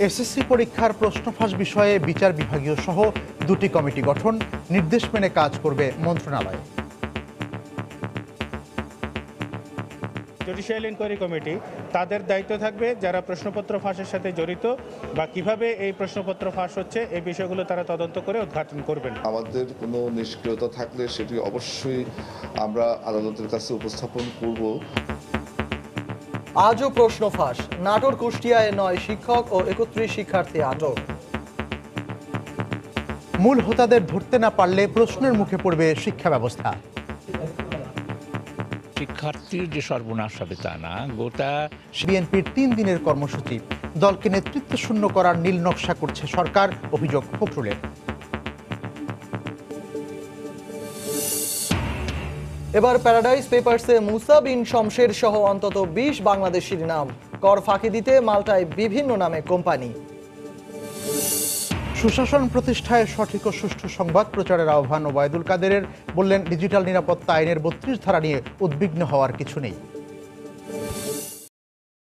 SSC পরীক্ষার প্রশ্নফাঁস বিষয়ে বিচার বিভাগীয় সহ দুটি কমিটি গঠন, নির্দেশ মেনে কাজ করবে মন্ত্রণালয়। জুডিশিয়াল ইনকোয়ারি কমিটি তাদের দায়িত্ব থাকবে যারা প্রশ্নপত্র ফাঁসের সাথে জড়িত বা কিভাবে এই প্রশ্নপত্র ফাঁস হচ্ছে এই বিষয়গুলো তারা তদন্ত করে উদ্ঘাটন করবেন। আমাদের কোনো নিষ্ক্রিয়তা থাকলে সেটি অবশ্যই আমরা আদালতের কাছে উপস্থাপন করব। আজও প্রশ্ন ফাঁস, নাটোর কুষ্টিয়ায় 9 শিক্ষক ও 31 শিক্ষার্থী আটক। মূল হোতাদের ধরতে না পারলে প্রশ্নের মুখে পড়বে শিক্ষা ব্যবস্থা। শিক্ষার্থীর যে সর্বনাশ হবে তা না, গোটা বিএনপির 3 দিনের কর্মসূচি, দলকে নেতৃত্ব শূন্য করার নীল নকশা করছে সরকার, অভিযোগ ফখরুলের। এবার প্যারাডাইস পেপারসে মুসা বিন শমশের সহ অন্তত 20 বাংলাদেশির নাম। কর ফাঁকি দিতে মাল্টায় বিভিন্ন নামে কোম্পানি। সুশাসন প্রতিষ্ঠায় সঠিক ও সুষ্ঠু সংবাদ প্রচারের আহ্বান ওবায়দুল কাদেরের, বললেন ডিজিটাল নিরাপত্তা আইনের 32 ধারা নিয়ে উদ্বিগ্ন হওয়ার কিছু নেই।